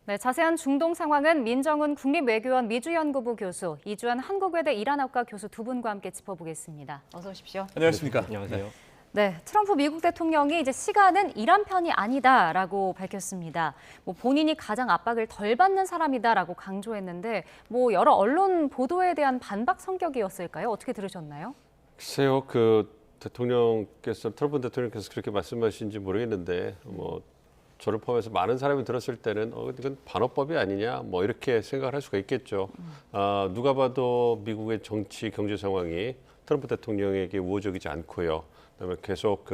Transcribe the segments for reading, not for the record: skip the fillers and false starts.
네, 자세한 중동 상황은 민정훈 국립외교원 미주연구부 교수, 이주한 한국외대 이란학과 교수 두 분과 함께 짚어보겠습니다. 어서 오십시오. 안녕하십니까. 안녕하세요. 네, 트럼프 미국 대통령이 이제 시간은 이란 편이 아니다라고 밝혔습니다. 본인이 가장 압박을 덜 받는 사람이다라고 강조했는데 여러 언론 보도에 대한 반박 성격이었을까요? 어떻게 들으셨나요? 글쎄요, 트럼프 대통령께서 그렇게 말씀하신지 모르겠는데, 저를 포함해서 많은 사람이 들었을 때는 이건 반어법이 아니냐, 이렇게 생각을 할 수가 있겠죠. 누가 봐도 미국의 정치, 경제 상황이 트럼프 대통령에게 우호적이지 않고요. 그다음에 계속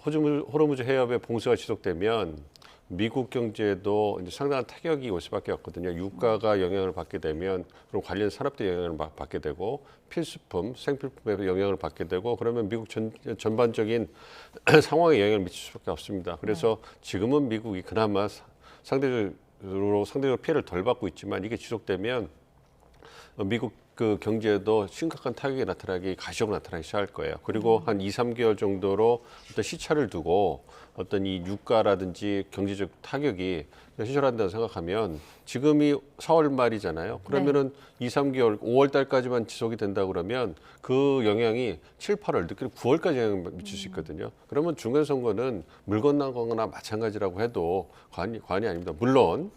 호르무즈 해협의 봉쇄가 지속되면 미국 경제에도 이제 상당한 타격이 올 수밖에 없거든요. 유가가 영향을 받게 되면 그럼 관련 산업도 영향을 받게 되고 필수품, 생필품에 영향을 받게 되고 그러면 미국 전반적인 상황에 영향을 미칠 수밖에 없습니다. 그래서 지금은 미국이 그나마 상대적으로 피해를 덜 받고 있지만 이게 지속되면 미국 경제에도 심각한 타격이 가시적으로 나타나기 시작할 거예요. 그리고 한 2, 3개월 정도로 어떤 시차를 두고 어떤 이 유가라든지 경제적 타격이 해소한다고 생각하면 지금이 4월 말이잖아요. 그러면은 2, 3개월, 5월 달까지만 지속이 된다 그러면 그 영향이 7, 8월, 늦게 9월까지 영향을 미칠 수 있거든요. 그러면 중간선거는 물 건너거나 마찬가지라고 해도 관이 아닙니다. 물론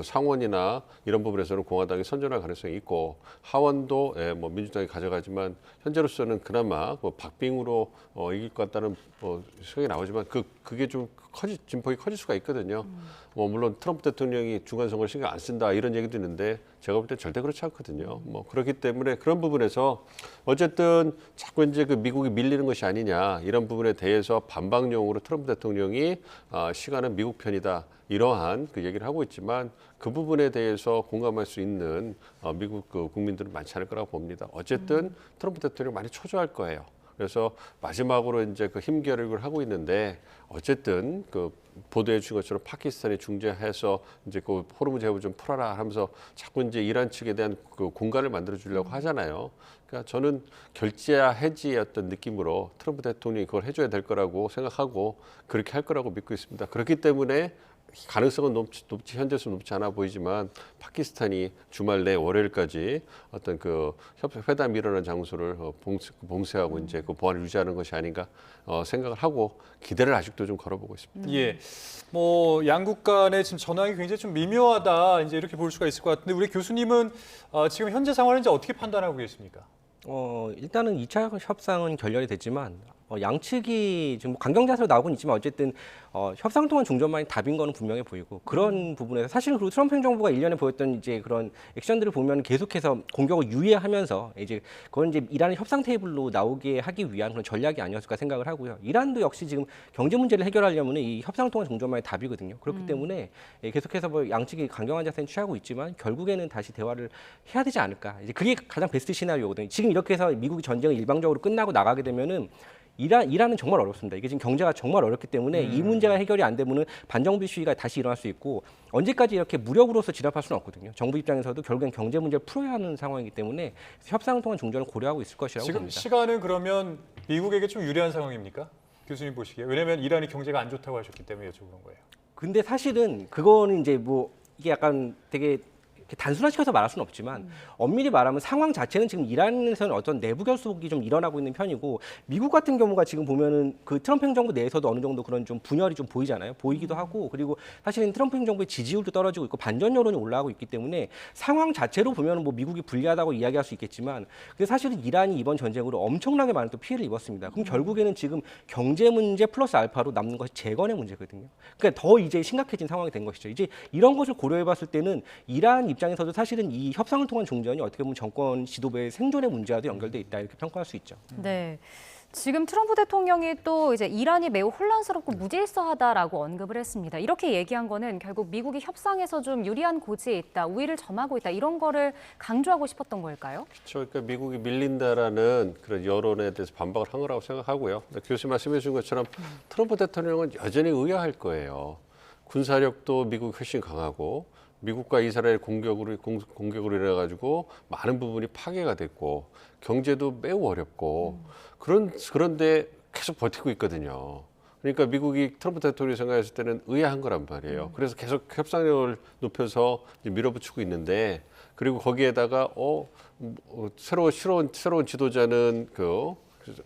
상원이나 이런 부분에서는 공화당이 선전할 가능성이 있고 하원도 민주당이 가져가지만 현재로서는 그나마 박빙으로 이길 것 같다는 생각이 나오지만 그게 좀 진폭이 커질 수가 있거든요. 물론 트럼프 대통령이 중간선거를 신경 안 쓴다 이런 얘기도 있는데 제가 볼 때 절대 그렇지 않거든요. 그렇기 때문에 그런 부분에서 어쨌든 자꾸 이제 미국이 밀리는 것이 아니냐 이런 부분에 대해서 반박용으로 트럼프 대통령이 시간은 미국 편이다 이러한 얘기를 하고 있지만 그 부분에 대해서 공감할 수 있는 미국 국민들은 많지 않을 거라고 봅니다. 어쨌든 트럼프 대통령 많이 초조할 거예요. 그래서 마지막으로 이제 힘겨루기를 하고 있는데 어쨌든 보도해 준 것처럼 파키스탄이 중재해서 이제 호르무즈 해협을 좀 풀어라 하면서 자꾸 이제 이란 측에 대한 공간을 만들어 주려고 하잖아요. 그러니까 저는 결제와 해지의 어떤 느낌으로 트럼프 대통령이 그걸 해줘야 될 거라고 생각하고 그렇게 할 거라고 믿고 있습니다. 그렇기 때문에 가능성은 높지 현재로서 높지 않아 보이지만 파키스탄이 주말 내 월요일까지 어떤 회담이 일어난 장소를 봉쇄하고 이제 보안을 유지하는 것이 아닌가 생각을 하고 기대를 아직도 좀 걸어보고 있습니다. 예, 양국 간의 지금 전황이 굉장히 좀 미묘하다 이제 이렇게 볼 수가 있을 것 같은데 우리 교수님은 지금 현재 상황을 이제 어떻게 판단하고 계십니까? 일단은 2차 협상은 결렬이 됐지만 양측이 지금 강경자세로 나오곤 있지만 어쨌든 협상 통한 중전만이 답인 거는 분명해 보이고 그런 부분에서 사실은 그리고 트럼프 행정부가 일련에 보였던 이제 그런 액션들을 보면 계속해서 공격을 유예하면서 그건 이제 이란의 협상 테이블로 나오게 하기 위한 그런 전략이 아니었을까 생각을 하고요. 이란도 역시 지금 경제 문제를 해결하려면 이 협상 통한 중전만이 답이거든요. 그렇기 때문에 계속해서 양측이 강경한 자세는 취하고 있지만 결국에는 다시 대화를 해야 되지 않을까. 이제 그게 가장 베스트 시나리오거든요. 지금 이렇게 해서 미국이 전쟁을 일방적으로 끝나고 나가게 되면은 이란은 정말 어렵습니다. 이게 지금 경제가 정말 어렵기 때문에 이 문제가 해결이 안 되면은 반정부 시위가 다시 일어날 수 있고 언제까지 이렇게 무력으로서 진압할 수는 없거든요. 정부 입장에서도 결국엔 경제 문제를 풀어야 하는 상황이기 때문에 협상을 통한 중전을 고려하고 있을 것이라고 지금 봅니다. 시간은 그러면 미국에게 좀 유리한 상황입니까? 교수님 보시기에. 왜냐하면 이란이 경제가 안 좋다고 하셨기 때문에 여쭤보는 거예요. 근데 사실은 그거는 이제 이게 약간 되게 단순화시켜서 말할 수는 없지만 엄밀히 말하면 상황 자체는 지금 이란에서는 어떤 내부 결속이 좀 일어나고 있는 편이고 미국 같은 경우가 지금 보면은 트럼프 행정부 내에서도 어느 정도 그런 좀 분열이 좀 보이잖아요. 보이기도 하고 그리고 사실은 트럼프 행정부의 지지율도 떨어지고 있고 반전 여론이 올라가고 있기 때문에 상황 자체로 보면은 미국이 불리하다고 이야기할 수 있겠지만 근데 사실은 이란이 이번 전쟁으로 엄청나게 많은 또 피해를 입었습니다. 그럼 결국에는 지금 경제 문제 플러스 알파로 남는 것이 재건의 문제거든요. 그러니까 더 이제 심각해진 상황이 된 것이죠. 이제 이런 것을 고려해봤을 때는 이란 입장에서도 사실은 이 협상을 통한 중전이 어떻게 보면 정권 지도부의 생존의 문제와도 연결돼 있다 이렇게 평가할 수 있죠. 네. 지금 트럼프 대통령이 또 이제 이란이 매우 혼란스럽고 무질서하다라고 언급을 했습니다. 이렇게 얘기한 거는 결국 미국이 협상에서 좀 유리한 고지에 있다, 우위를 점하고 있다 이런 거를 강조하고 싶었던 걸까요? 그렇죠. 그러니까 미국이 밀린다라는 그런 여론에 대해서 반박을 한 거라고 생각하고요. 교수님 말씀해 주신 것처럼 트럼프 대통령은 여전히 의아할 거예요. 군사력도 미국이 훨씬 강하고 미국과 이스라엘 공격으로 인해 가지고 많은 부분이 파괴가 됐고 경제도 매우 어렵고 그런데 계속 버티고 있거든요. 그러니까 미국이 트럼프 대통령이 생각했을 때는 의아한 거란 말이에요. 그래서 계속 협상력을 높여서 이제 밀어붙이고 있는데 그리고 거기에다가 새로운 지도자는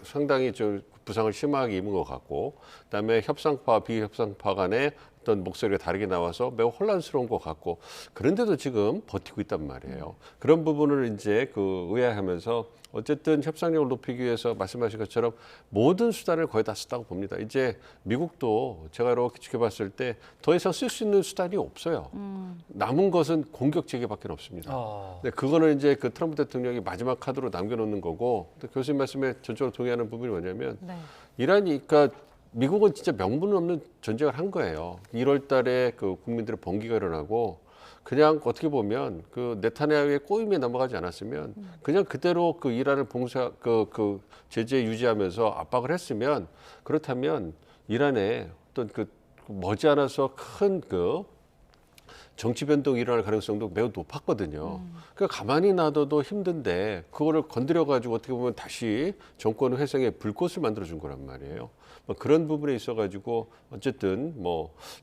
상당히 좀 부상을 심하게 입은 것 같고 그다음에 협상파 비협상파 간에 어떤 목소리가 다르게 나와서 매우 혼란스러운 것 같고 그런데도 지금 버티고 있단 말이에요. 그런 부분을 이제 의아해하면서 어쨌든 협상력을 높이기 위해서 말씀하신 것처럼 모든 수단을 거의 다 썼다고 봅니다. 이제 미국도 제가 이렇게 지켜봤을 때 더 이상 쓸 수 있는 수단이 없어요. 남은 것은 공격 재개밖에 없습니다. 근데 그거는 이제 그 트럼프 대통령이 마지막 카드로 남겨놓는 거고 교수님 말씀에 전적으로 동의하는 부분이 뭐냐면 네. 이란이 그러니까 미국은 진짜 명분 없는 전쟁을 한 거예요. 1월 달에 그 국민들의 번기가 일어나고 그냥 어떻게 보면 그 네타냐후의 꼬임에 넘어가지 않았으면 그냥 그대로 그 이란을 제재 유지하면서 압박을 했으면 그렇다면 이란에 어떤 머지않아서 큰 정치 변동이 일어날 가능성도 매우 높았거든요. 그러니까 가만히 놔둬도 힘든데 그거를 건드려가지고 어떻게 보면 다시 정권 회생에 불꽃을 만들어준 거란 말이에요. 그런 부분에 있어가지고 어쨌든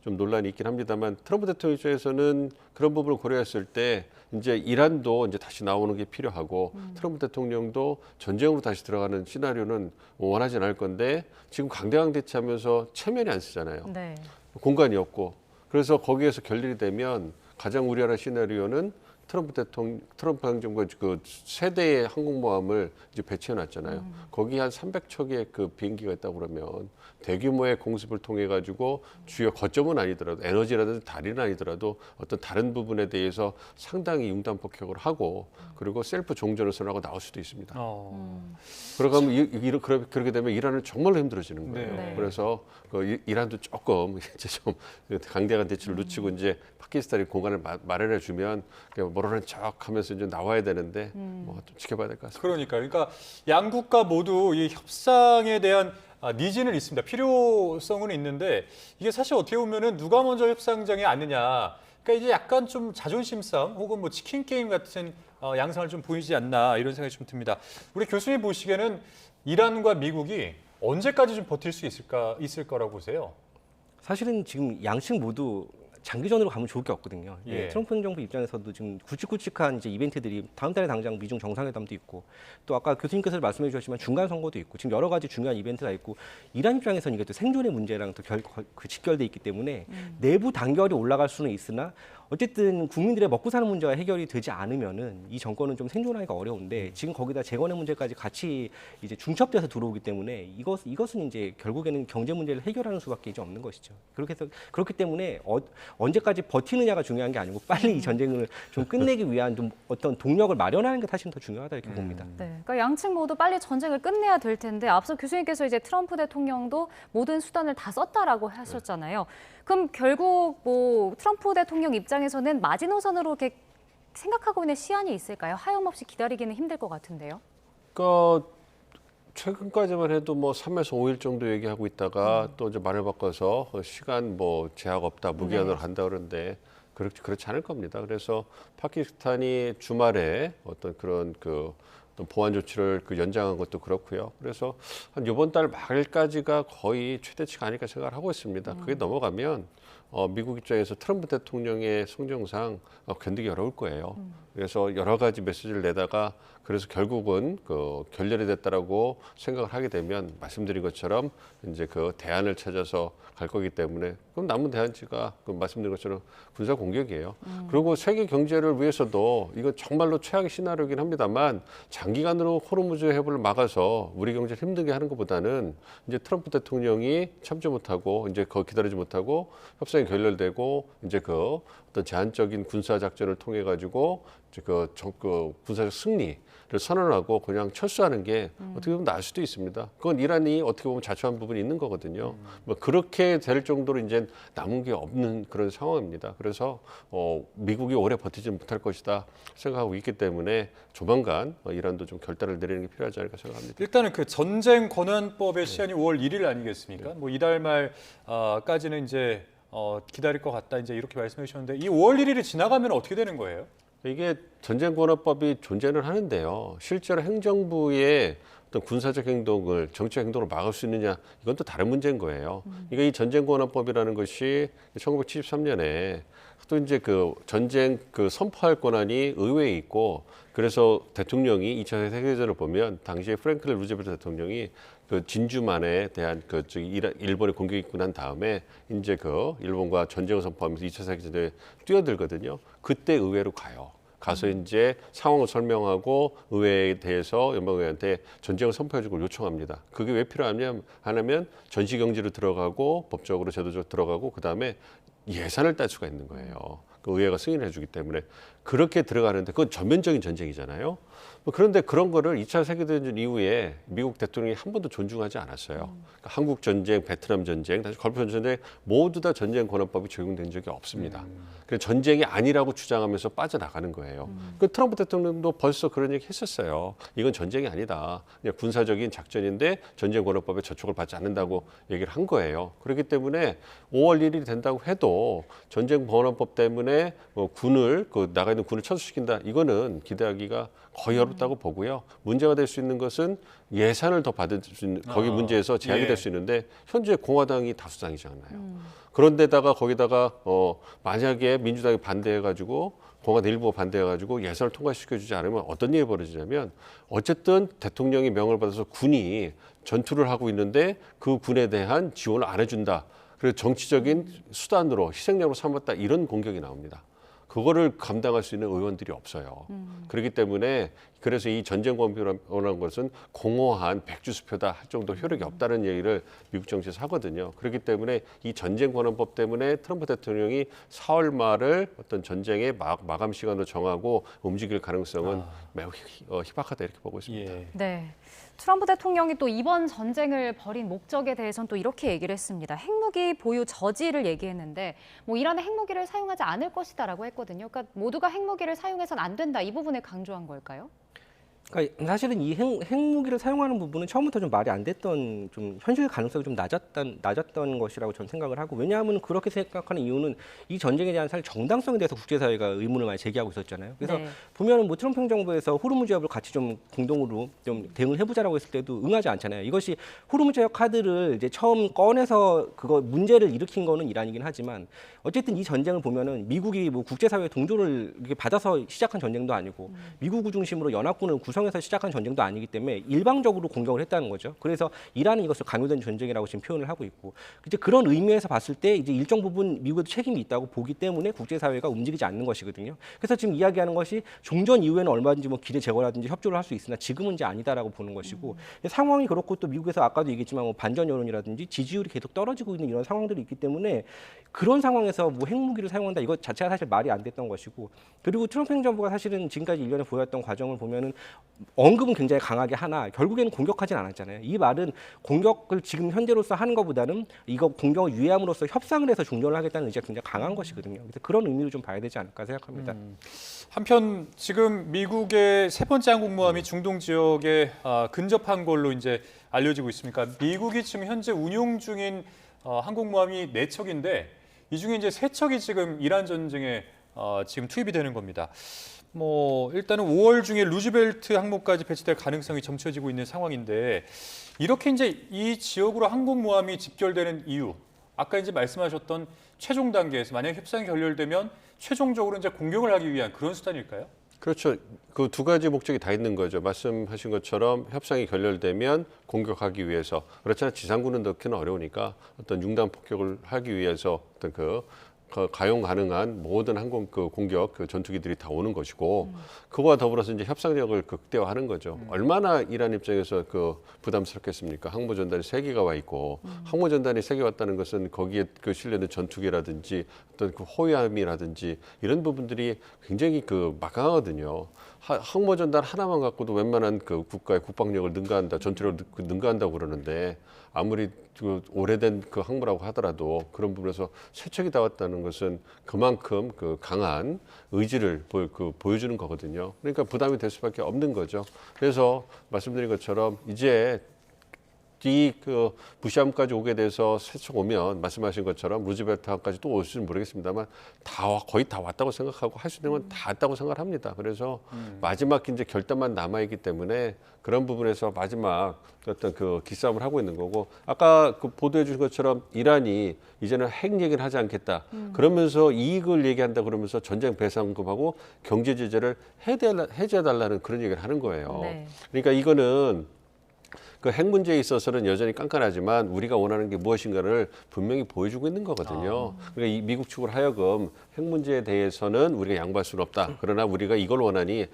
좀 논란이 있긴 합니다만 트럼프 대통령 입장에서는 그런 부분을 고려했을 때 이제 이란도 이제 다시 나오는 게 필요하고 트럼프 대통령도 전쟁으로 다시 들어가는 시나리오는 원하진 않을 건데 지금 강대강 대치하면서 체면이 안 쓰잖아요. 네. 공간이 없고 그래서 거기에서 결렬이 되면 가장 우려하는 시나리오는 트럼프 행정부 그 세대의 항공모함을 이제 배치해놨잖아요. 거기 한 300척의 그 비행기가 있다고 그러면 대규모의 공습을 통해 가지고 주요 거점은 아니더라도 에너지라든지 다리는 아니더라도 어떤 다른 부분에 대해서 상당히 융단 폭격을 하고 그리고 셀프 종전을 선언하고 나올 수도 있습니다. 그러면 그렇게 되면 이란은 정말로 힘들어지는 거예요. 네. 그래서 이란도 조금 이제 좀 강대강 대치를 놓치고 이제 파키스탄이 공간을 마련해 주면 모르는 척하면서 이제 나와야 되는데 좀 지켜봐야 될 것 같습니다. 그러니까 양국가 모두 이 협상에 대한 니즈는 있습니다. 필요성은 있는데 이게 사실 어떻게 보면은 누가 먼저 협상장에 앉느냐. 그러니까 이제 약간 좀 자존심 싸움 혹은 치킨 게임 같은 양상을 좀 보이지 않나 이런 생각이 좀 듭니다. 우리 교수님 보시기에는 이란과 미국이 언제까지 좀 버틸 수 있을 거라고 보세요? 사실은 지금 양측 모두 장기전으로 가면 좋을 게 없거든요. 예. 트럼프 행정부 입장에서도 지금 굵직굵직한 이제 이벤트들이 다음 달에 당장 미중 정상회담도 있고 또 아까 교수님께서 말씀해 주셨지만 중간 선거도 있고 지금 여러 가지 중요한 이벤트가 있고 이란 입장에서는 이게 또 생존의 문제랑 또 직결돼 있기 때문에 내부 단결이 올라갈 수는 있으나 어쨌든 국민들의 먹고 사는 문제가 해결이 되지 않으면은 이 정권은 좀 생존하기가 어려운데 지금 거기다 재건의 문제까지 같이 이제 중첩돼서 들어오기 때문에 이것은 이제 결국에는 경제 문제를 해결하는 수밖에 이제 없는 것이죠. 그렇기 때문에 언제까지 버티느냐가 중요한 게 아니고 빨리 이 전쟁을 좀 끝내기 위한 좀 어떤 동력을 마련하는 게 사실은 더 중요하다 이렇게 봅니다. 네, 그러니까 양측 모두 빨리 전쟁을 끝내야 될 텐데 앞서 교수님께서 이제 트럼프 대통령도 모든 수단을 다 썼다라고 하셨잖아요. 그럼 결국 트럼프 대통령 입장에서는 마지노선으로 이렇게 생각하고 있는 시한이 있을까요? 하염없이 기다리기는 힘들 것 같은데요. 그러니까 최근까지만 해도 3에서 5일 정도 얘기하고 있다가 또 이제 말을 바꿔서 시간 제약 없다 무기한으로 한다 그러는데 그렇지 않을 겁니다. 그래서 파키스탄이 주말에 어떤 그런 어떤 보안 조치를 연장한 것도 그렇고요. 그래서 한 이번 달 말까지가 거의 최대치가 아닐까 생각을 하고 있습니다. 그게 넘어가면 미국 입장에서 트럼프 대통령의 성정상 견디기 어려울 거예요. 그래서 여러 가지 메시지를 내다가 그래서 결국은 결렬이 됐다라고 생각을 하게 되면 말씀드린 것처럼 이제 대안을 찾아서 갈 거기 때문에 그럼 남은 대안지가 말씀드린 것처럼 군사 공격이에요. 그리고 세계 경제를 위해서도 이건 정말로 최악의 시나리오이긴 합니다만 장기간으로 호르무즈 해협을 막아서 우리 경제를 힘들게 하는 것보다는 이제 트럼프 대통령이 참지 못하고 이제 기다리지 못하고 협상이 결렬되고 이제 어떤 제한적인 군사 작전을 통해 가지고 이제 군사적 승리를 선언하고 그냥 철수하는 게 어떻게 보면 나을 수도 있습니다. 그건 이란이 어떻게 보면 자초한 부분이 있는 거거든요. 그렇게 될 정도로 이제 남은 게 없는 그런 상황입니다. 그래서 미국이 오래 버티지 못할 것이다 생각하고 있기 때문에 조만간 이란도 좀 결단을 내리는 게 필요하지 않을까 생각합니다. 일단은 전쟁 권한법의 시한이 5월 1일 아니겠습니까? 이달 말까지는 이제 기다릴 것 같다 이제 이렇게 말씀해 주셨는데 이 5월 1일이 지나가면 어떻게 되는 거예요? 이게 전쟁권한법이 존재는 하는데요. 실제로 행정부의 어떤 군사적 행동을 정치적 행동으로 막을 수 있느냐 이건 또 다른 문제인 거예요. 그러니까 이 전쟁권한법이라는 것이 1973년에 또 이제 그 전쟁 그 선포할 권한이 의회에 있고 그래서 대통령이 2차 세계대전을 보면 당시에 프랭클린 루즈벨트 대통령이 그 진주만에 대한 그 일본의 공격이 있고 난 다음에 이제 그 일본과 전쟁을 선포하면서 2차 세계대전에 뛰어들거든요. 그때 의회로 가요. 가서 이제 상황을 설명하고 의회에 대해서 연방의회한테 전쟁을 선포해주고 요청합니다. 그게 왜 필요하냐면 전시경제로 들어가고 법적으로 제도적으로 들어가고 그다음에 예산을 딸 수가 있는 거예요. 그 의회가 승인을 해주기 때문에 그렇게 들어가는데 그건 전면적인 전쟁이잖아요. 그런데 그런 거를 2차 세계대전 이후에 미국 대통령이 한 번도 존중하지 않았어요. 그러니까 한국 전쟁, 베트남 전쟁, 다시 걸프 전쟁 모두 다 전쟁 권한법이 적용된 적이 없습니다. 그래서 전쟁이 아니라고 주장하면서 빠져나가는 거예요. 그 트럼프 대통령도 벌써 그런 얘기 했었어요. 이건 전쟁이 아니다. 그냥 군사적인 작전인데 전쟁 권한법에 저촉을 받지 않는다고 얘기를 한 거예요. 그렇기 때문에 5월 1일이 된다고 해도 전쟁 권한법 때문에 군을 나가 있는 군을 철수시킨다. 이거는 기대하기가 거의 어렵다고 보고요. 문제가 될 수 있는 것은 예산을 더 받을 수 있는 거기 문제에서 제약이 될 수 있는데 현재 공화당이 다수당이잖아요. 그런데다가 거기다가 만약에 민주당이 반대해가지고 공화당 일부가 반대해가지고 예산을 통과시켜주지 않으면 어떤 일이 벌어지냐면 어쨌든 대통령이 명을 받아서 군이 전투를 하고 있는데 그 군에 대한 지원을 안 해준다. 그래서 정치적인 수단으로 희생양으로 삼았다 이런 공격이 나옵니다. 그거를 감당할 수 있는 의원들이 없어요. 그렇기 때문에 그래서 이 전쟁권이라는 것은 공허한 백주수표다 할 정도 효력이 없다는 얘기를 미국 정치에서 하거든요. 그렇기 때문에 이 전쟁권한법 때문에 트럼프 대통령이 4월 말을 어떤 전쟁의 마감 시간으로 정하고 움직일 가능성은 매우 희박하다 이렇게 보고 있습니다. 예. 네. 트럼프 대통령이 또 이번 전쟁을 벌인 목적에 대해서는 또 이렇게 얘기를 했습니다. 핵무기 보유 저지를 얘기했는데 뭐 이란의 핵무기를 사용하지 않을 것이다라고 했거든요. 그러니까 모두가 핵무기를 사용해서는 안 된다. 이 부분을 강조한 걸까요? 그러니까 사실은 이 핵무기를 사용하는 부분은 처음부터 좀 말이 안 됐던 좀 현실 가능성이 좀 낮았던 것이라고 저는 생각을 하고 왜냐하면 그렇게 생각하는 이유는 이 전쟁에 대한 사실 정당성에 대해서 국제사회가 의문을 많이 제기하고 있었잖아요. 그래서 네. 보면은 뭐 트럼프 행정부에서 호르무즈 해협을 같이 좀 공동으로 좀 대응을 해보자라고 했을 때도 응하지 않잖아요. 이것이 호르무즈 해협 카드를 이제 처음 꺼내서 그거 문제를 일으킨 거는 이란이긴 하지만 어쨌든 이 전쟁을 보면은 미국이 뭐 국제사회 동조를 이렇게 받아서 시작한 전쟁도 아니고 미국을 중심으로 연합군을 구성해서 시작한 전쟁도 아니기 때문에 일방적으로 공격을 했다는 거죠. 그래서 이란은 이것을 강요된 전쟁이라고 지금 표현을 하고 있고 이제 그런 의미에서 봤을 때 이제 일정 부분 미국에도 책임이 있다고 보기 때문에 국제사회가 움직이지 않는 것이거든요. 그래서 지금 이야기하는 것이 종전 이후에는 얼마든지 뭐 기대 제거라든지 협조를 할 수 있으나 지금은 이제 아니다라고 보는 것이고 상황이 그렇고 또 미국에서 아까도 얘기했지만 뭐 반전 여론이라든지 지지율이 계속 떨어지고 있는 이런 상황들이 있기 때문에 그런 상황에서 뭐 핵무기를 사용한다 이것 자체가 사실 말이 안 됐던 것이고 그리고 트럼프 행정부가 사실은 지금까지 일련에 보였던 과정을 보면은 언급은 굉장히 강하게 하나 결국에는 공격하진 않았잖아요. 이 말은 공격을 지금 현재로서 하는 것보다는 이거 공격을 유예함으로써 협상을 해서 종전을 하겠다는 의지가 굉장히 강한 것이거든요. 그래서 그런 의미로 좀 봐야 되지 않을까 생각합니다. 한편 지금 미국의 세 번째 항공모함이 중동 지역에 근접한 걸로 이제 알려지고 있습니까? 미국이 지금 현재 운용 중인 항공모함이 4척인데 이 중에 이제 3척이 지금 이란 전쟁에 지금 투입이 되는 겁니다. 뭐 일단은 5월 중에 루즈벨트 항모까지 배치될 가능성이 점쳐지고 있는 상황인데 이렇게 이제 이 지역으로 항공모함이 집결되는 이유, 아까 이제 말씀하셨던 최종 단계에서 만약 협상이 결렬되면 최종적으로 이제 공격을 하기 위한 그런 수단일까요? 그렇죠. 그 두 가지 목적이 다 있는 거죠. 말씀하신 것처럼 협상이 결렬되면 공격하기 위해서 그렇잖아요. 지상군은 넣기는 어려우니까 어떤 융단 폭격을 하기 위해서 어떤 가용 가능한 모든 항공 공격 전투기들이 다 오는 것이고 그거와 더불어서 이제 협상력을 극대화하는 거죠. 얼마나 이란 입장에서 부담스럽겠습니까? 항모 전단이 3개가 와 있고 항모 전단이 3개 왔다는 것은 거기에 실려있는 전투기라든지 어떤 호위함이라든지 이런 부분들이 굉장히 막강하거든요. 항모 전단 하나만 갖고도 웬만한 국가의 국방력을 능가한다, 전투력을 능가한다고 그러는데 아무리 오래된 항모라고 하더라도 그런 부분에서 3척이 다 왔다는 것은 그만큼 강한 의지를 보여주는 거거든요. 그러니까 부담이 될 수밖에 없는 거죠. 그래서 말씀드린 것처럼 이제 그 부시함까지 오게 돼서 세척 오면 말씀하신 것처럼 루즈벨트함까지 또 올지는 모르겠습니다만 거의 다 왔다고 생각하고 할 수 있는 건 다 했다고 생각합니다. 그래서 마지막 이제 결단만 남아 있기 때문에 그런 부분에서 마지막 어떤 그 기싸움을 하고 있는 거고 아까 그 보도해 주신 것처럼 이란이 이제는 핵 얘기를 하지 않겠다. 그러면서 이익을 얘기한다 그러면서 전쟁 배상금하고 경제 제재를 해제해 달라는 그런 얘기를 하는 거예요. 네. 그러니까 이거는 그 핵 문제에 있어서는 여전히 깐깐하지만 우리가 원하는 게 무엇인가를 분명히 보여주고 있는 거거든요. 그러니까 이 미국 측으로 하여금 핵 문제에 대해서는 우리가 양보할 수는 없다. 그러나 우리가 이걸 원하니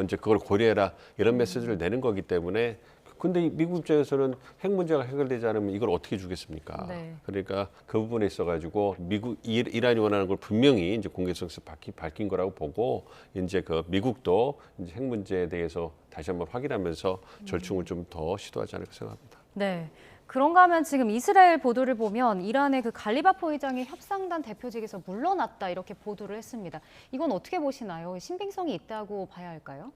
이제 그걸 고려해라. 이런 메시지를 내는 거기 때문에 근데 이 미국 입장에서는 핵 문제가 해결되지 않으면 이걸 어떻게 주겠습니까? 네. 그러니까 그 부분에 있어가지고 이란이 원하는 걸 분명히 이제 공개성에서 밝힌 거라고 보고 이제 그 미국도 이제 핵 문제에 대해서 다시 한번 확인하면서 절충을 좀 더 시도하지 않을까 생각합니다. 네. 그런가 하면 지금 이스라엘 보도를 보면 이란의 그 갈리바프 의장이 협상단 대표직에서 물러났다 이렇게 보도를 했습니다. 이건 어떻게 보시나요? 신빙성이 있다고 봐야 할까요?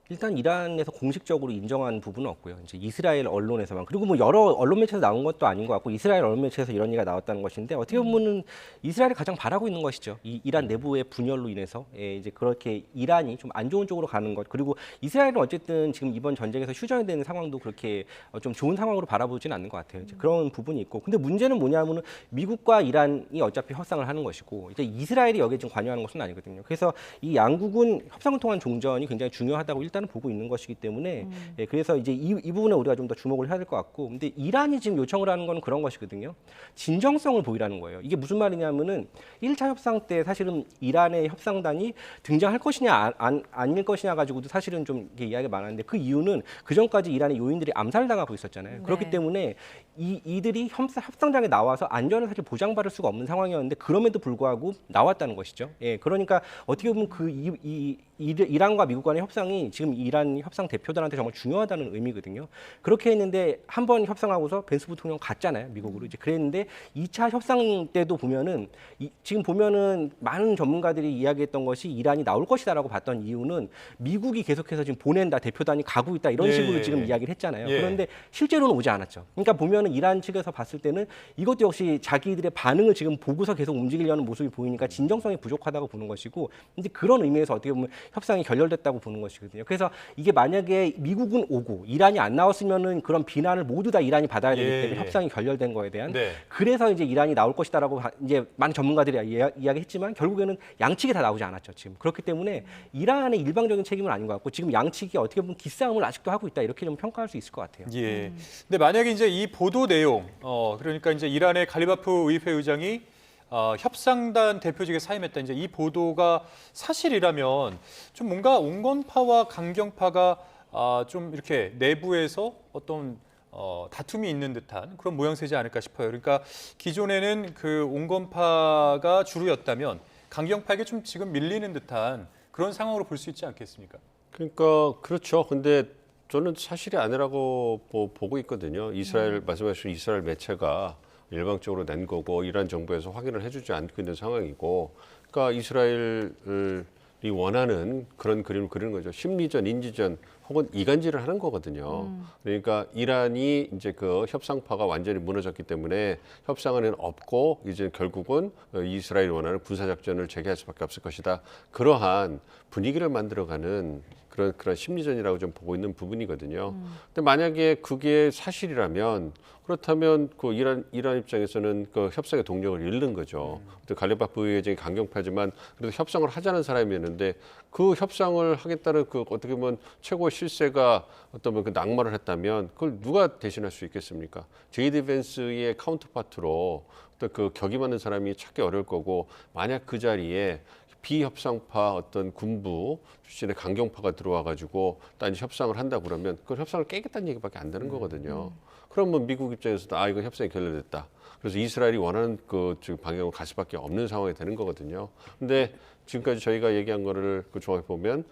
일단 이란에서 공식적으로 인정한 부분은 없고요. 이제 이스라엘 언론에서만 그리고 뭐 여러 언론 매체에서 나온 것도 아닌 것 같고 이스라엘 언론 매체에서 이런 얘기가 나왔다는 것인데 어떻게 보면은 이스라엘이 가장 바라고 있는 것이죠. 이란 내부의 분열로 인해서 이제 그렇게 이란이 좀 안 좋은 쪽으로 가는 것 그리고 이스라엘은 어쨌든 지금 이번 전쟁에서 휴전이 되는 상황도 그렇게 좀 좋은 상황으로 바라보지는 않는 것 같아요. 이제 그런 부분이 있고 근데 문제는 뭐냐면은 미국과 이란이 어차피 협상을 하는 것이고 이제 이스라엘이 여기에 지금 관여하는 것은 아니거든요. 그래서 이 양국은 협상을 통한 종전이 굉장히 중요하다고 일단은 보고 있는 것이기 때문에 그래서 이제 이 부분에 우리가 좀 더 주목을 해야 될 것 같고 근데 이란이 지금 요청을 하는 건 그런 것이거든요. 진정성을 보이라는 거예요. 이게 무슨 말이냐면은 1차 협상 때 사실은 이란의 협상단이 등장할 것이냐 아닐 것이냐 가지고도 사실은 좀 이렇게 이야기가 많았는데 그 이유는 그전까지 이란의 요인들이 암살당하고 있었잖아요. 네. 그렇기 때문에 이들이 협상장에 나와서 안전을 사실 보장받을 수가 없는 상황이었는데 그럼에도 불구하고 나왔다는 것이죠. 예, 그러니까 어떻게 보면 이란과 미국 간의 협상이 지금 이란 협상 대표단한테 정말 중요하다는 의미거든요. 그렇게 했는데 한 번 협상하고서 벤스 부통령 갔잖아요, 미국으로. 이제 그랬는데 2차 협상 때도 보면은 지금 보면은 많은 전문가들이 이야기했던 것이 이란이 나올 것이다라고 봤던 이유는 미국이 계속해서 지금 보낸다, 대표단이 가고 있다 이런 식으로 지금 이야기를 했잖아요. 그런데 실제로는 오지 않았죠. 그러니까 보면은 이란 측에서 봤을 때는 이것도 역시 자기들의 반응을 지금 보고서 계속 움직이려는 모습이 보이니까 진정성이 부족하다고 보는 것이고, 근데 그런 의미에서 어떻게 보면 협상이 결렬됐다고 보는 것이거든요. 그래서 이게 만약에 미국은 오고 이란이 안 나왔으면은 그런 비난을 모두 다 이란이 받아야 되기 때문에 협상이 결렬된 거에 대한 그래서 이제 이란이 나올 것이다라고 이제 많은 전문가들이 이야기했지만 결국에는 양측이 다 나오지 않았죠. 지금 그렇기 때문에 이란의 일방적인 책임은 아닌 것 같고 지금 양측이 어떻게 보면 기싸움을 아직도 하고 있다 이렇게 좀 평가할 수 있을 것 같아요. 예. 근데 만약에 이제 이 보도 내용, 그러니까 이제 이란의 갈리바프 의회 의장이 협상단 대표직에 사임했다. 이제 이 보도가 사실이라면 좀 뭔가 온건파와 강경파가 좀 이렇게 내부에서 어떤 다툼이 있는 듯한 그런 모양새지 않을까 싶어요. 그러니까 기존에는 그 온건파가 주류였다면 강경파에게 좀 지금 밀리는 듯한 그런 상황으로 볼 수 있지 않겠습니까? 그러니까 그렇죠. 근데 저는 사실이 아니라고 보고 있거든요. 이스라엘 말씀하신 이스라엘 매체가 일방적으로 낸 거고 이란 정부에서 확인을 해주지 않고 있는 상황이고, 그러니까 이스라엘이 원하는 그런 그림을 그리는 거죠. 심리전, 인지전 혹은 이간질을 하는 거거든요. 그러니까 이란이 이제 그 협상파가 완전히 무너졌기 때문에 협상은 없고 이제 결국은 이스라엘이 원하는 군사작전을 재개할 수밖에 없을 것이다. 그러한 분위기를 만들어가는 그런 심리전이라고 좀 보고 있는 부분이거든요. 근데 만약에 그게 사실이라면 그렇다면 그 이란 입장에서는 그 협상의 동력을 잃는 거죠. 갈리바프 의장이 강경파지만 그래도 협상을 하자는 사람이었는데 그 협상을 하겠다는 그 어떻게 보면 최고의 실세가 어떤 그 낙마를 했다면 그걸 누가 대신할 수 있겠습니까? 제이디 벤스의 카운터파트로 어떤 그 격이 맞는 사람이 찾기 어려울 거고, 만약 그 자리에 비협상파 어떤 군부 출신의 강경파가 들어와가지고 딴 협상을 한다 그러면 그 협상을 깨겠다는 얘기밖에 안 되는 거거든요. 그러면 미국 입장에서도 이거 협상이 결렬됐다. 그래서 이스라엘이 원하는 그 지금 방향으로 갈 수밖에 없는 상황이 되는 거거든요. 근데 지금까지 저희가 얘기한 거를 그 종합해 보면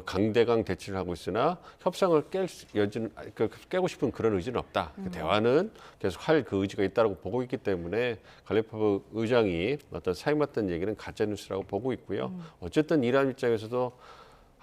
강대강 대치를 하고 있으나 협상을 깨고 싶은 그런 의지는 없다. 대화는 계속 할 그 의지가 있다고 보고 있기 때문에 갈리바프 의장이 어떤 사임했던 얘기는 가짜 뉴스라고 보고 있고요. 어쨌든 이란 입장에서도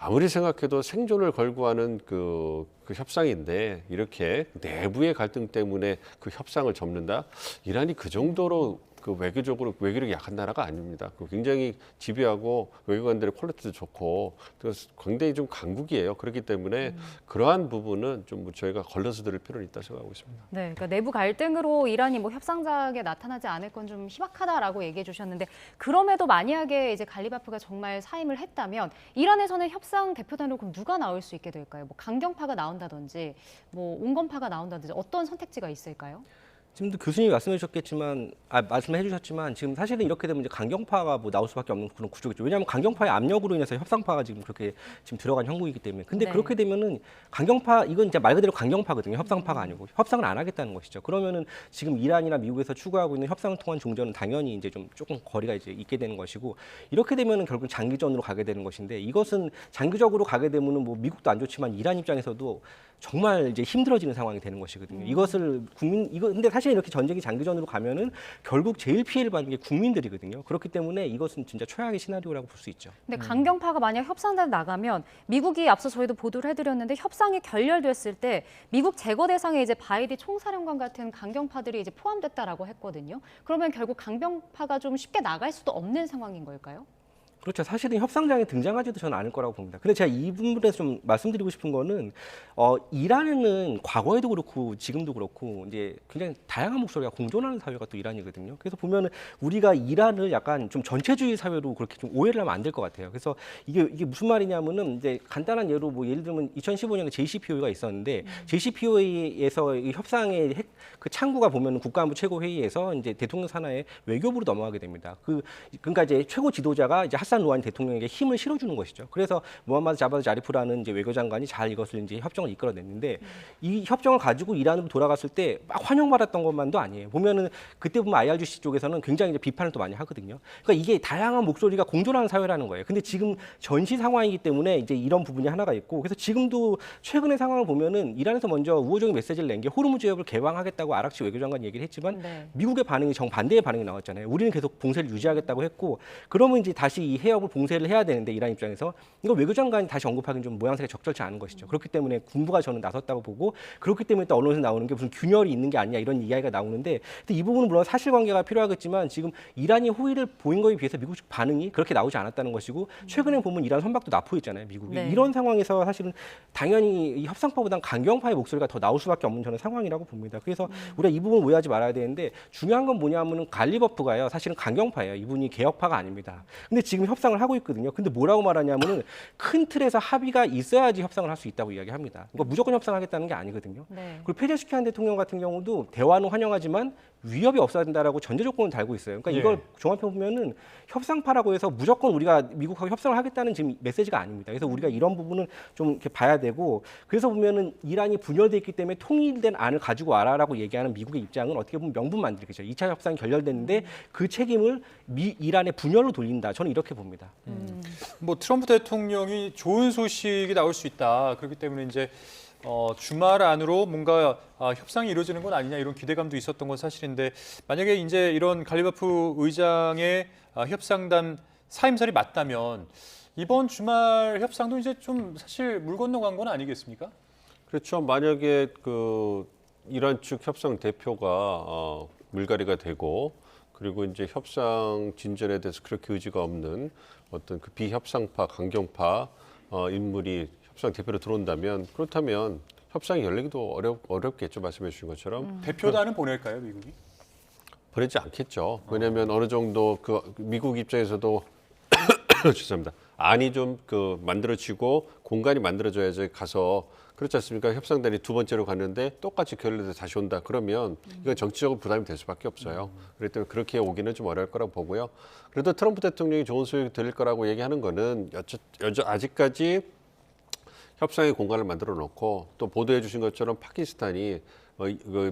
아무리 생각해도 생존을 걸고 하는 그 협상인데 이렇게 내부의 갈등 때문에 그 협상을 접는다? 이란이 그 정도로 그 외교력이 약한 나라가 아닙니다. 그 굉장히 지배하고 외교관들의 퀄리티도 좋고 그래서 굉장히 좀 강국이에요. 그렇기 때문에 그러한 부분은 좀 저희가 걸러서 들을 필요는 있다 생각하고 있습니다. 네, 그러니까 내부 갈등으로 이란이 뭐 협상장에 나타나지 않을 건 좀 희박하다라고 얘기해 주셨는데 그럼에도 만약에 이제 갈리바프가 정말 사임을 했다면 이란에서는 협상 대표단으로 그럼 누가 나올 수 있게 될까요? 뭐 강경파가 나온다든지 뭐 온건파가 나온다든지 어떤 선택지가 있을까요? 지금도 교수님이 말씀해 주셨지만 지금 사실은 이렇게 되면 이제 강경파가 뭐 나올 수밖에 없는 그런 구조겠죠. 왜냐하면 강경파의 압력으로 인해서 협상파가 지금 그렇게 지금 들어간 형국이기 때문에. 근데 네. 그렇게 되면은 강경파 이건 이제 말 그대로 강경파거든요. 협상파가 아니고 협상을 안 하겠다는 것이죠. 그러면은 지금 이란이나 미국에서 추구하고 있는 협상을 통한 종전은 당연히 이제 좀 조금 거리가 이제 있게 되는 것이고 이렇게 되면은 결국 장기전으로 가게 되는 것인데 이것은 장기적으로 가게 되면은 뭐 미국도 안 좋지만 이란 입장에서도 정말 이제 힘들어지는 상황이 되는 것이거든요. 이것을 근데 사실 이렇게 전쟁이 장기전으로 가면은 결국 제일 피해를 받는 게 국민들이거든요. 그렇기 때문에 이것은 진짜 최악의 시나리오라고 볼 수 있죠. 근데 강경파가 만약 협상단에 나가면 미국이 앞서 저희도 보도를 해드렸는데 협상이 결렬됐을 때 미국 제거 대상에 이제 바이디 총사령관 같은 강경파들이 이제 포함됐다라고 했거든요. 그러면 결국 강경파가 좀 쉽게 나갈 수도 없는 상황인 걸까요? 그렇죠. 사실은 협상장에 등장하지도 저는 않을 거라고 봅니다. 근데 제가 이 부분에서 좀 말씀드리고 싶은 거는 이란은 과거에도 그렇고 지금도 그렇고 이제 굉장히 다양한 목소리가 공존하는 사회가 또 이란이거든요. 그래서 보면은 우리가 이란을 약간 좀 전체주의 사회로 그렇게 좀 오해를 하면 안 될 것 같아요. 그래서 이게 무슨 말이냐면은 이제 간단한 예로 뭐 예를 들면 2015년에 JCPOA가 있었는데 JCPOA에서 협상의 그 창구가 보면은 국가안보 최고회의에서 이제 대통령 산하에 외교부로 넘어가게 됩니다. 그러니까 이제 최고 지도자가 이제 하산 루하니 대통령에게 힘을 실어주는 것이죠. 그래서 무함마드 자바드 자리프라는 이제 외교장관이 잘 이것을 이제 협정을 이끌어냈는데 이 협정을 가지고 이란으로 돌아갔을 때 막 환영받았던 것만도 아니에요. 보면은 그때 보면 IRGC 쪽에서는 굉장히 이제 비판을 또 많이 하거든요. 그러니까 이게 다양한 목소리가 공존하는 사회라는 거예요. 근데 지금 전시 상황이기 때문에 이제 이런 부분이 하나가 있고 그래서 지금도 최근의 상황을 보면은 이란에서 먼저 우호적인 메시지를 낸 게 호르무즈 해협을 개방하겠다고 아락치 외교장관이 얘기를 했지만 네. 미국의 반응이 정반대의 반응이 나왔잖아요. 우리는 계속 봉쇄를 유지하겠다고 했고 그러면 이제 다시 이 해협을 봉쇄를 해야 되는데 이란 입장에서 이거 외교장관이 다시 언급하기는 좀 모양새가 적절치 않은 것이죠. 그렇기 때문에 군부가 저는 나섰다고 보고 그렇기 때문에 또 언론에서 나오는 게 무슨 균열이 있는 게 아니냐 이런 이야기가 나오는데 근데 이 부분은 물론 사실관계가 필요하겠지만 지금 이란이 호의를 보인 거에 비해서 미국 측 반응이 그렇게 나오지 않았다는 것이고 최근에 보면 이란 선박도 납포했잖아요. 미국이. 네. 이런 상황에서 사실은 당연히 이 협상파보다는 강경파의 목소리가 더 나올 수밖에 없는 저는 상황이라고 봅니다. 그래서 우리가 이 부분 오해하지 말아야 되는데 중요한 건 뭐냐면은 갈리버프가요. 사실은 강경파예요. 이분이 개혁파가 아닙니다. 근데 지금 협상을 하고 있거든요. 근데 뭐라고 말하냐면은 큰 틀에서 합의가 있어야지 협상을 할 수 있다고 이야기합니다. 그러니까 무조건 협상하겠다는 게 아니거든요. 네. 그리고 페제슈키안 대통령 같은 경우도 대화는 환영하지만 위협이 없어야 된다라고 전제 조건을 달고 있어요. 그러니까 이걸 종합해 보면은 협상파라고 해서 무조건 우리가 미국하고 협상을 하겠다는 지금 메시지가 아닙니다. 그래서 우리가 이런 부분은 좀 이렇게 봐야 되고 그래서 보면은 이란이 분열돼 있기 때문에 통일된 안을 가지고 와라라고 얘기하는 미국의 입장은 어떻게 보면 명분만들기죠. 2차 협상이 결렬됐는데 그 책임을 이란의 분열로 돌린다. 저는 이렇게 봅니다. 뭐 트럼프 대통령이 좋은 소식이 나올 수 있다. 그렇기 때문에 이제 주말 안으로 뭔가 협상이 이루어지는 건 아니냐 이런 기대감도 있었던 건 사실인데 만약에 이제 이런 갈리바프 의장의 협상단 사임설이 맞다면 이번 주말 협상도 이제 좀 사실 물 건너간 건 아니겠습니까? 그렇죠. 만약에 그 이란 측 협상 대표가 물갈이가 되고 그리고 이제 협상 진전에 대해서 그렇게 의지가 없는 어떤 그 비협상파, 강경파 인물이 협상 대표로 들어온다면 그렇다면 협상이 열리기도 어렵겠죠. 말씀해 주신 것처럼. 대표단은 보낼까요, 미국이? 보내지 않겠죠. 왜냐하면 어느 정도 그 미국 입장에서도 죄송합니다. 안이 좀 그 만들어지고 공간이 만들어져야지 가서 그렇지 않습니까? 협상단이 두 번째로 갔는데 똑같이 결렬돼서 다시 온다. 그러면 이건 정치적으로 부담이 될 수밖에 없어요. 그렇기 때문에 그렇게 오기는 좀 어려울 거라고 보고요. 그래도 트럼프 대통령이 좋은 소식이 들릴 거라고 얘기하는 거는 아직까지 협상의 공간을 만들어 놓고 또 보도해 주신 것처럼 파키스탄이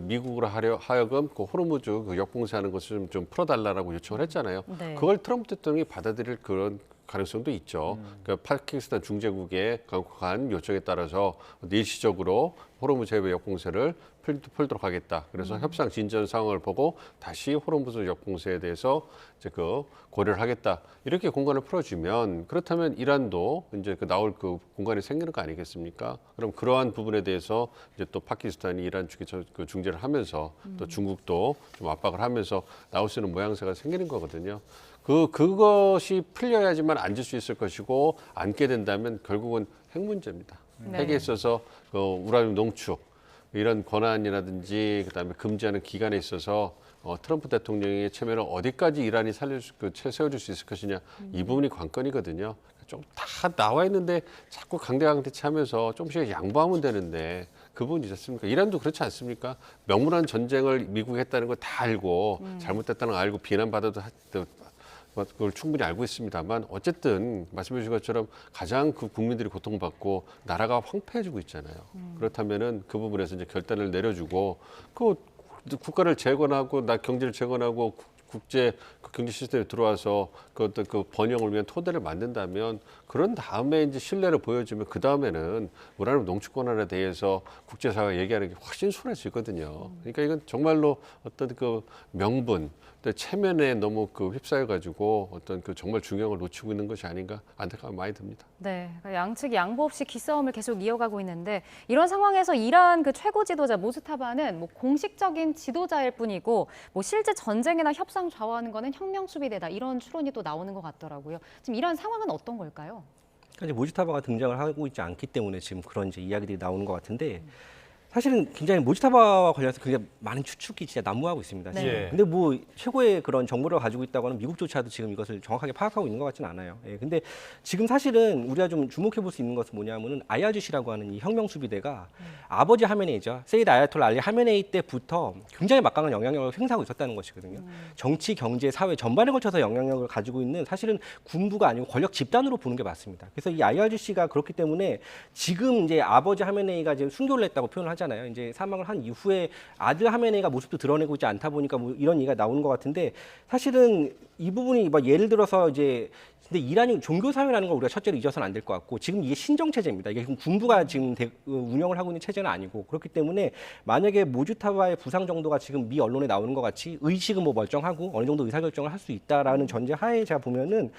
미국으로 하여금 그 호르무즈 그 역봉쇄하는 것을 좀 풀어달라고 요청을 했잖아요. 네. 그걸 트럼프 대통령이 받아들일 그런 가능성도 있죠. 그러니까 파키스탄 중재국의 강력한 요청에 따라서 일시적으로 호르무즈 해협 역봉쇄를 풀도록 하겠다. 그래서 협상 진전 상황을 보고 다시 호르무즈 역봉쇄에 대해서 이제 그 고려를 하겠다. 이렇게 공간을 풀어주면 그렇다면 이란도 이제 그 나올 그 공간이 생기는 거 아니겠습니까? 그럼 그러한 부분에 대해서 이제 또 파키스탄이 이란 측에 그 중재를 하면서 또 중국도 좀 압박을 하면서 나올 수 있는 모양새가 생기는 거거든요. 그것이 풀려야지만 앉을 수 있을 것이고 앉게 된다면 결국은 핵 문제입니다. 네. 핵에 있어서 그 우라늄 농축 이런 권한이라든지 그다음에 금지하는 기간에 있어서 트럼프 대통령의 체면을 어디까지 이란이 세워줄 수 있을 것이냐 이 부분이 관건이거든요. 좀 다 나와 있는데 자꾸 강대강대치하면서 조금씩 양보하면 되는데 그 부분이 있지 않습니까? 이란도 그렇지 않습니까? 명문한 전쟁을 미국이 했다는 걸 다 알고 잘못됐다는 걸 알고 비난받아도 그걸 충분히 알고 있습니다만 어쨌든 말씀해 주신 것처럼 가장 그 국민들이 고통받고 나라가 황폐해지고 있잖아요. 그렇다면은 그 부분에서 이제 결단을 내려주고 그 국가를 재건하고 경제를 재건하고 국제 그 경제 시스템에 들어와서 그 어떤 그 번영을 위한 토대를 만든다면 그런 다음에 이제 신뢰를 보여주면 그 다음에는 우라늄 농축 권한에 대해서 국제사회가 얘기하는 게 훨씬 수월해지거든요. 그러니까 이건 정말로 어떤 그 명분, 또 체면에 너무 그 휩싸여가지고 어떤 그 정말 중요한 걸 놓치고 있는 것이 아닌가 안타까움 많이 듭니다. 네, 그러니까 양측이 양보 없이 기싸움을 계속 이어가고 있는데 이런 상황에서 이란 그 최고 지도자 모스타바는 뭐 공식적인 지도자일 뿐이고 뭐 실제 전쟁이나 협상 좌우하는 거는 혁명 수비대다 이런 추론이 또 나오는 것 같더라고요. 지금 이런 상황은 어떤 걸까요? 그러니까 이제 모지타바가 등장을 하고 있지 않기 때문에 지금 그런 이제 이야기들이 나오는 것 같은데 사실은 굉장히 모지타바와 관련해서 굉장히 많은 추측이 진짜 난무하고 있습니다. 지금. 네. 근데 뭐 최고의 그런 정보를 가지고 있다고 하는 미국조차도 지금 이것을 정확하게 파악하고 있는 것 같지는 않아요. 예, 근데 지금 사실은 우리가 좀 주목해 볼 수 있는 것은 뭐냐면은 IRGC라고 하는 이 혁명 수비대가 아버지 하메네이죠. 세이드 아야톨라 알리 하메네이 때부터 굉장히 막강한 영향력을 행사하고 있었다는 것이거든요. 정치, 경제, 사회 전반에 걸쳐서 영향력을 가지고 있는 사실은 군부가 아니고 권력 집단으로 보는 게 맞습니다. 그래서 이 IRGC가 그렇기 때문에 지금 이제 아버지 하메네이가 지금 순교를 했다고 표현을 하잖아요. 이제 사망을 한 이후에 아들 하메네이가 모습도 드러내고 있지 않다 보니까 뭐 이런 얘기가 나오는 것 같은데 사실은 이 부분이 뭐 예를 들어서 이제 근데 이란이 종교 사회라는 걸 우리가 첫째로 잊어서는 안 될 것 같고 지금 이게 신정 체제입니다. 이게 군부가 지금 운영을 하고 있는 체제는 아니고 그렇기 때문에 만약에 모주타바의 부상 정도가 지금 미 언론에 나오는 것 같이 의식은 뭐 멀쩡하고 어느 정도 의사결정을 할 수 있다라는 전제 하에 제가 보면은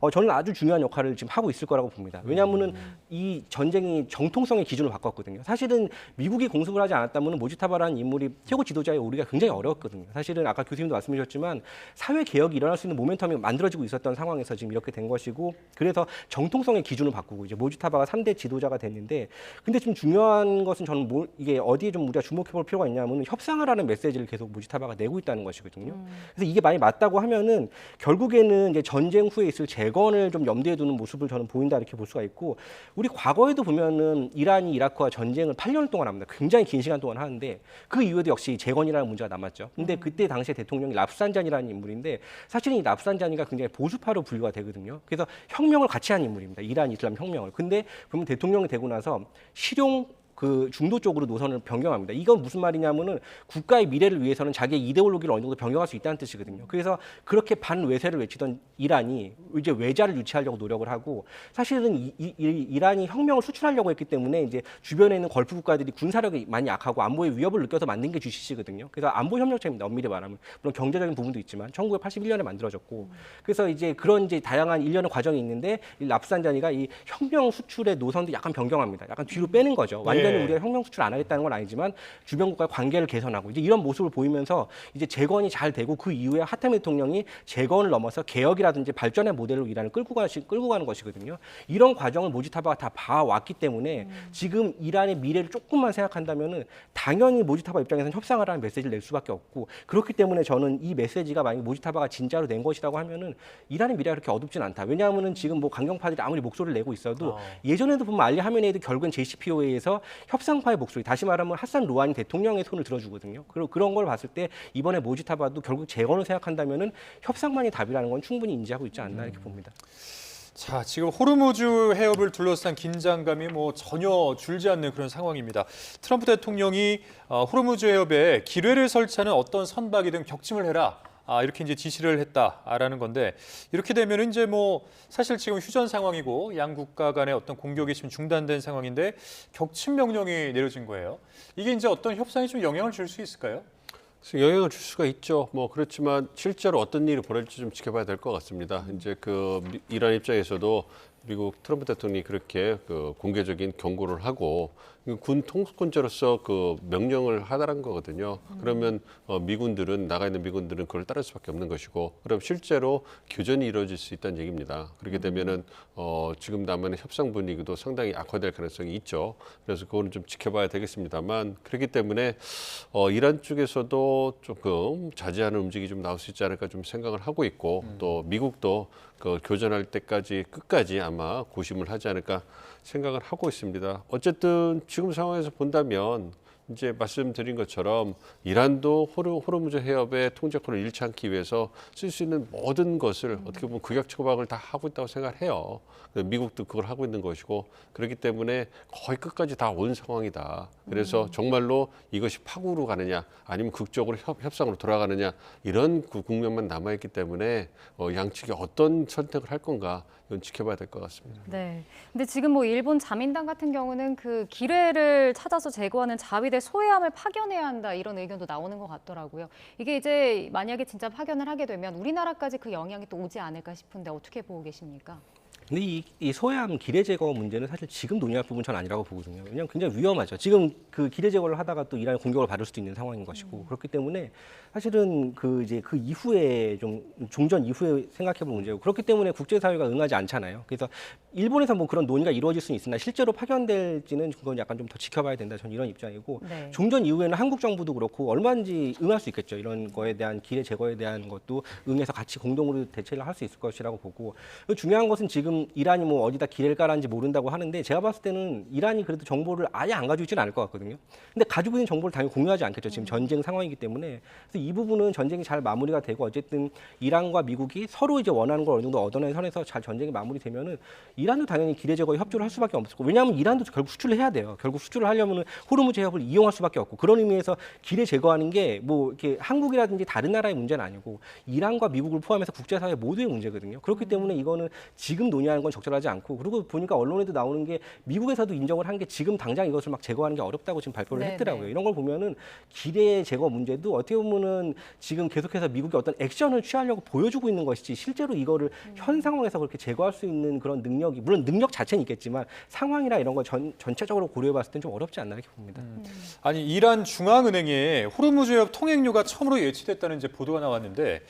저는 아주 중요한 역할을 지금 하고 있을 거라고 봅니다. 왜냐하면은 이 전쟁이 정통성의 기준을 바꿨거든요. 사실은 미국이 공습을 하지 않았다면 모주타바라는 인물이 최고 지도자에 오르기가 굉장히 어려웠거든요. 사실은 아까 교수님도 말씀해 주셨지만 사회 개혁이 일어날 수 있는 모멘텀이 만들어지고 있었던 상황에서 지금 이렇게 된 것이고 그래서 정통성의 기준을 바꾸고 이제 모주타바가 3대 지도자가 됐는데 근데 좀 중요한 것은 저는 이게 어디에 좀 우리가 주목해 볼 필요가 있냐면 협상을 하는 메시지를 계속 모주타바가 내고 있다는 것이거든요. 그래서 이게 많이 맞다고 하면은 결국에는 이제 전쟁 후에 있을 재건을 좀 염두에 두는 모습을 저는 보인다 이렇게 볼 수가 있고 우리 과거에도 보면은 이란이 이라크와 전쟁을 8년을 동안 합니다. 굉장히 긴 시간 동안 하는데 그 이후에도 역시 재건이라는 문제가 남았죠. 근데 그때 당시에 대통령이 랍산자니라는 인물인데 사실은 이 랍산자니가 굉장히 보수파로 분류가 되거든요. 그래서 혁명을 같이 한 인물입니다. 이란 이슬람 혁명을. 근데 그러면 대통령이 되고 나서 실용 그 중도 쪽으로 노선을 변경합니다. 이건 무슨 말이냐면은 국가의 미래를 위해서는 자기의 이데올로기를 어느 정도 변경할 수 있다는 뜻이거든요. 그래서 그렇게 반외세를 외치던 이란이 이제 외자를 유치하려고 노력을 하고 사실은 이란이 혁명을 수출하려고 했기 때문에 이제 주변에 있는 걸프 국가들이 군사력이 많이 약하고 안보의 위협을 느껴서 만든 게 GCC거든요. 그래서 안보 협력체입니다. 엄밀히 말하면 물론 경제적인 부분도 있지만 1981년에 만들어졌고 그래서 이제 그런 이제 다양한 일련의 과정이 있는데 이 랍산자니가 이 혁명 수출의 노선도 약간 변경합니다. 약간 뒤로 빼는 거죠. 완전히 우리가 혁명 수출 안 하겠다는 건 아니지만 주변 국가의 관계를 개선하고 이제 이런 모습을 보이면서 이제 재건이 잘 되고 그 이후에 하타미 대통령이 재건을 넘어서 개혁이라든지 발전의 모델로 이란을 끌고 가는 것이거든요. 이런 과정을 모지타바가 다 봐왔기 때문에 지금 이란의 미래를 조금만 생각한다면은 당연히 모지타바 입장에서는 협상을 하는 메시지를 낼 수밖에 없고 그렇기 때문에 저는 이 메시지가 만약 모지타바가 진짜로 낸 것이라고 하면은 이란의 미래가 그렇게 어둡진 않다. 왜냐하면은 지금 뭐 강경파들이 아무리 목소리를 내고 있어도 예전에도 보면 알리 하메네이도 결국엔 JCPOA에서 협상파의 목소리, 다시 말하면 하산 루하니 대통령의 손을 들어주거든요. 그리고 그런 걸 봤을 때 이번에 모지타바도 결국 재건을 생각한다면은 협상만이 답이라는 건 충분히 인지하고 있지 않나 이렇게 봅니다. 자, 지금 호르무즈 해협을 둘러싼 긴장감이 뭐 전혀 줄지 않는 그런 상황입니다. 트럼프 대통령이 호르무즈 해협에 기뢰를 설치하는 어떤 선박이든 격침을 해라. 이렇게 이제 지시를 했다라는 건데 이렇게 되면 이제 뭐 사실 지금 휴전 상황이고 양 국가 간의 어떤 공격이 지금 중단된 상황인데 격침 명령이 내려진 거예요. 이게 이제 어떤 협상에 좀 영향을 줄 수 있을까요? 영향을 줄 수가 있죠. 뭐 그렇지만 실제로 어떤 일이 벌어질지 좀 지켜봐야 될 것 같습니다. 이제 그 이란 입장에서도 미국 트럼프 대통령이 그렇게 그 공개적인 경고를 하고 군 통수권자로서 그 명령을 하다란 거거든요. 그러면 미군들은 나가 있는 미군들은 그걸 따를 수밖에 없는 것이고, 그럼 실제로 교전이 이루어질 수 있다는 얘기입니다. 그렇게 되면은 지금 남한의 협상 분위기도 상당히 악화될 가능성이 있죠. 그래서 그거는 좀 지켜봐야 되겠습니다만, 그렇기 때문에 이란 쪽에서도 조금 자제하는 움직임이 좀 나올 수 있지 않을까 좀 생각을 하고 있고, 또 미국도 그 교전할 때까지 끝까지 아마 고심을 하지 않을까 생각을 하고 있습니다. 어쨌든 지금 상황에서 본다면 이제 말씀드린 것처럼 이란도 호르무즈 해협의 통제권을 잃지 않기 위해서 쓸 수 있는 모든 것을 어떻게 보면 극약 처방을 다 하고 있다고 생각을 해요. 미국도 그걸 하고 있는 것이고, 그렇기 때문에 거의 끝까지 다 온 상황이다. 그래서 정말로 이것이 파국으로 가느냐 아니면 극적으로 협상으로 돌아가느냐 이런 국면만 남아있기 때문에 양측이 어떤 선택을 할 건가 이건 지켜봐야 될 것 같습니다. 네. 근데 지금 뭐 일본 자민당 같은 경우는 그 기뢰를 찾아서 제거하는 자위대 소해함을 파견해야 한다 이런 의견도 나오는 것 같더라고요. 이게 이제 만약에 진짜 파견을 하게 되면 우리나라까지 그 영향이 또 오지 않을까 싶은데 어떻게 보고 계십니까? 근데 이 소해함 기뢰 제거 문제는 사실 지금 논의할 부분 전 아니라고 보거든요. 왜냐하면 굉장히 위험하죠. 지금 그 기뢰 제거를 하다가 또 이란의 공격을 받을 수도 있는 상황인 것이고, 그렇기 때문에 사실은 그 이후에 좀 종전 이후에 생각해볼 문제고, 그렇기 때문에 국제사회가 응하지 않잖아요. 그래서 일본에서 뭐 그런 논의가 이루어질 수는 있으나 실제로 파견될지는 그건 약간 좀 더 지켜봐야 된다. 저는 이런 입장이고, 네. 종전 이후에는 한국 정부도 그렇고 얼마든지 응할 수 있겠죠. 이런 거에 대한 기뢰 제거에 대한 것도 응해서 같이 공동으로 대처를 할 수 있을 것이라고 보고, 중요한 것은 지금 이란이 뭐 어디다 기뢰를 깔았는지 모른다고 하는데, 제가 봤을 때는 이란이 그래도 정보를 아예 안 가지고 있지는 않을 것 같거든요. 근데 가지고 있는 정보를 당연히 공유하지 않겠죠. 지금 전쟁 상황이기 때문에. 그래서 이 부분은 전쟁이 잘 마무리가 되고, 어쨌든 이란과 미국이 서로 이제 원하는 걸 어느 정도 얻어낸 선에서 잘 전쟁이 마무리되면은 이란도 당연히 기뢰 제거에 협조를 할 수밖에 없을 거고, 왜냐하면 이란도 결국 수출을 해야 돼요. 결국 수출을 하려면은 호르무즈 해협을 이용할 수밖에 없고, 그런 의미에서 기뢰 제거하는 게 뭐 이렇게 한국이라든지 다른 나라의 문제는 아니고 이란과 미국을 포함해서 국제사회 모두의 문제거든요. 그렇기 때문에 이거는 지금 논의하는 건 적절하지 않고, 그리고 보니까 언론에도 나오는 게 미국에서도 인정을 한 게 지금 당장 이것을 막 제거하는 게 어렵다고 지금 발표를 네네. 했더라고요. 이런 걸 보면은 기뢰 제거 문제도 어떻게 보면은 지금 계속해서 미국이 어떤 액션을 취하려고 보여주고 있는 것이지, 실제로 이거를 현 상황에서 그렇게 제거할 수 있는 그런 능력이, 물론 능력 자체는 있겠지만 상황이나 이런 걸 전체적으로 고려해봤을 땐 좀 어렵지 않나 이렇게 봅니다. 아니 이란 중앙은행에 호르무즈 해협 통행료가 처음으로 예치됐다는 이제 보도가 나왔는데,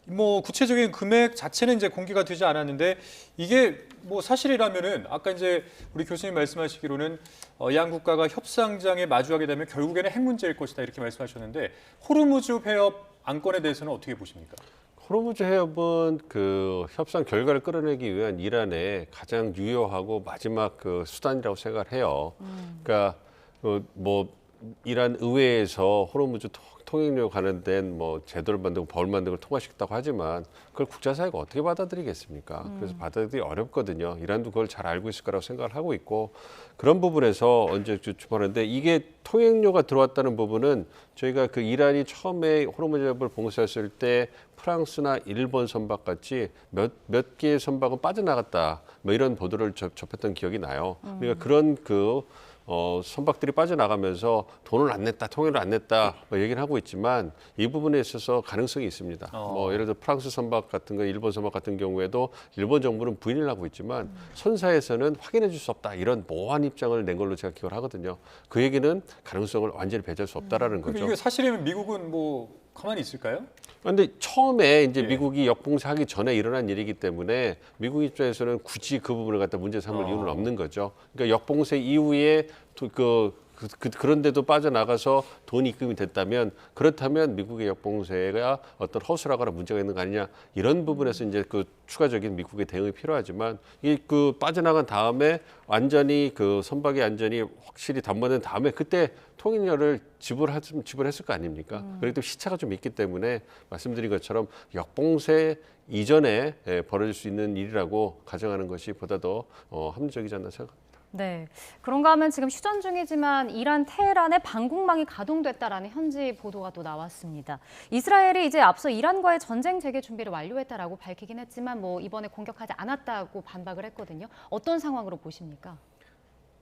뭐 구체적인 금액 자체는 이제 공개가 되지 않았는데, 이게 뭐 사실이라면은 아까 이제 우리 교수님 말씀하시기로는 양 국가가 협상장에 마주하게 되면 결국에는 핵 문제일 것이다 이렇게 말씀하셨는데, 호르무즈 해협 안건에 대해서는 어떻게 보십니까? 호르무즈 해협은 그 협상 결과를 끌어내기 위한 이란의 가장 유효하고 마지막 그 수단이라고 생각을 해요. 그러니까 뭐 이란 의회에서 호르무즈 통행료 관련된 뭐 제도를 만들고 법을 만들고 통과시켰다고 하지만 그걸 국제사회가 어떻게 받아들이겠습니까? 그래서 받아들이기 어렵거든요. 이란도 그걸 잘 알고 있을 거라고 생각을 하고 있고, 그런 부분에서 언제 주춤하는데, 이게 통행료가 들어왔다는 부분은 저희가 그 이란이 처음에 호르무즈 해협을 봉쇄했을 때 프랑스나 일본 선박 같이 몇 개의 선박은 빠져나갔다, 뭐 이런 보도를 접했던 기억이 나요. 그러니까 그런 선박들이 빠져나가면서 돈을 안 냈다, 통행료를 안 냈다, 뭐 얘기를 하고 있지만 이 부분에 있어서 가능성이 있습니다. 뭐 예를 들어 프랑스 선박 같은 거, 일본 선박 같은 경우에도 일본 정부는 부인을 하고 있지만 선사에서는 확인해 줄 수 없다, 이런 모호한 입장을 낸 걸로 제가 기억을 하거든요. 그 얘기는 가능성을 완전히 배제할 수 없다라는 거죠. 이게 사실이면 미국은 뭐 가만히 있을까요? 그런데 처음에 이제 미국이 역봉쇄하기 전에 일어난 일이기 때문에 미국 입장에서는 굳이 그 부분을 갖다 문제 삼을 이유는 없는 거죠. 그러니까 역봉쇄 이후에 그런데도 빠져나가서 돈이 입금이 됐다면, 그렇다면 미국의 역봉쇄가 어떤 허술하거나 문제가 있는 거 아니냐, 이런 부분에서 이제 그 추가적인 미국의 대응이 필요하지만, 이 그 빠져나간 다음에 완전히 그 선박의 안전이 확실히 담보된 다음에 그때 통행료를 지불했을 거 아닙니까? 그래도 시차가 좀 있기 때문에 말씀드린 것처럼 역봉쇄 이전에 벌어질 수 있는 일이라고 가정하는 것이 보다 더 합리적이지 않나 생각합니다. 네, 그런가 하면 지금 휴전 중이지만 이란 테헤란에 방공망이 가동됐다라는 현지 보도가 또 나왔습니다. 이스라엘이 이제 앞서 이란과의 전쟁 재개 준비를 완료했다라고 밝히긴 했지만 뭐 이번에 공격하지 않았다고 반박을 했거든요. 어떤 상황으로 보십니까?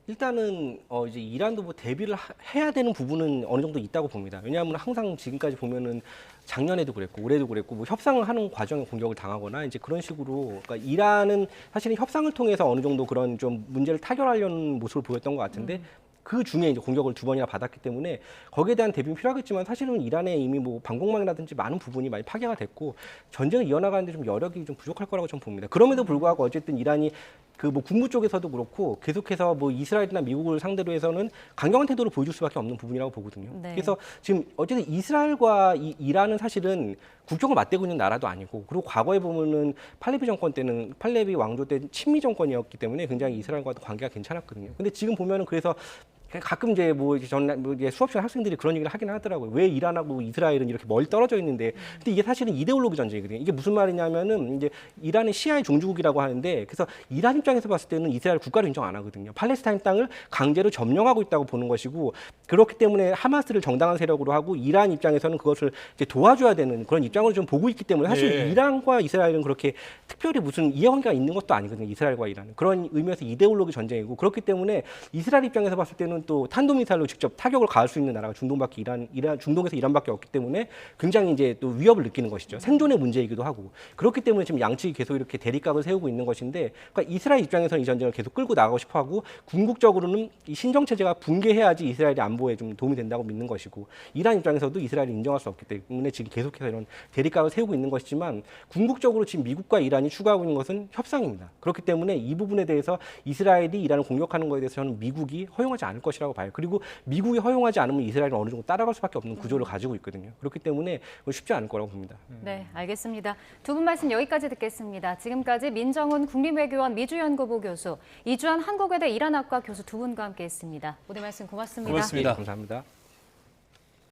일단은 이제 이란도 뭐 대비를 해야 되는 부분은 어느 정도 있다고 봅니다. 왜냐하면 항상 지금까지 보면은 작년에도 그랬고 올해도 그랬고 뭐 협상을 하는 과정에 공격을 당하거나 이제 그런 식으로 그러니까 이란은 사실은 협상을 통해서 어느 정도 그런 좀 문제를 타결하려는 모습을 보였던 것 같은데 그 중에 이제 공격을 2번이나 받았기 때문에 거기에 대한 대비는 필요하겠지만 사실은 이란에 이미 뭐 방공망이라든지 많은 부분이 많이 파괴가 됐고 전쟁을 이어나가는데 좀 여력이 좀 부족할 거라고 저는 봅니다. 그럼에도 불구하고 어쨌든 이란이 그 뭐 국무 쪽에서도 그렇고 계속해서 뭐 이스라엘이나 미국을 상대로 해서는 강경한 태도를 보여줄 수밖에 없는 부분이라고 보거든요. 네. 그래서 지금 어쨌든 이스라엘과 이란은 사실은 국경을 맞대고 있는 나라도 아니고 그리고 과거에 보면은 팔레비 정권 때는 팔레비 왕조 때 친미 정권이었기 때문에 굉장히 이스라엘과도 관계가 괜찮았거든요. 근데 지금 보면은 그래서 가끔 이제 뭐 이제 수업 시간 학생들이 그런 얘기를 하긴 하더라고요. 왜 이란하고 이스라엘은 이렇게 멀리 떨어져 있는데, 근데 이게 사실은 이데올로기 전쟁이거든요. 이게 무슨 말이냐면은 이제 이란은 시아의 종주국이라고 하는데, 그래서 이란 입장에서 봤을 때는 이스라엘 국가를 인정 안 하거든요. 팔레스타인 땅을 강제로 점령하고 있다고 보는 것이고, 그렇기 때문에 하마스를 정당한 세력으로 하고 이란 입장에서는 그것을 이제 도와줘야 되는 그런 입장으로 좀 보고 있기 때문에 사실 예. 이란과 이스라엘은 그렇게 특별히 무슨 이해관계가 있는 것도 아니거든요. 이스라엘과 이란은 그런 의미에서 이데올로기 전쟁이고 그렇기 때문에 이스라엘 입장에서 봤을 때는 또 탄도미사일로 직접 타격을 가할 수 있는 나라가 중동에서 이란밖에 없기 때문에 굉장히 이제 또 위협을 느끼는 것이죠. 생존의 문제이기도 하고 그렇기 때문에 지금 양측이 계속 이렇게 대립각을 세우고 있는 것인데, 그러니까 이스라엘 입장에서는 이 전쟁을 계속 끌고 나가고 싶어하고 궁극적으로는 이 신정 체제가 붕괴해야지 이스라엘의 안보에 좀 도움이 된다고 믿는 것이고, 이란 입장에서도 이스라엘을 인정할 수 없기 때문에 지금 계속해서 이런 대립각을 세우고 있는 것이지만 궁극적으로 지금 미국과 이란이 추구하고 있는 것은 협상입니다. 그렇기 때문에 이 부분에 대해서 이스라엘이 이란을 공격하는 것에 대해서 저는 미국이 허용하지 않을 것이라고 봐요. 그리고 미국이 허용하지 않으면 이스라엘은 어느 정도 따라갈 수밖에 없는 구조를 가지고 있거든요. 그렇기 때문에 쉽지 않을 거라고 봅니다. 네, 알겠습니다. 두 분 말씀 여기까지 듣겠습니다. 지금까지 민정훈 국립외교원 미주연구부 교수, 이주한 한국외대 이란학과 교수 두 분과 함께했습니다. 모두 말씀 고맙습니다. 고맙습니다. 감사합니다.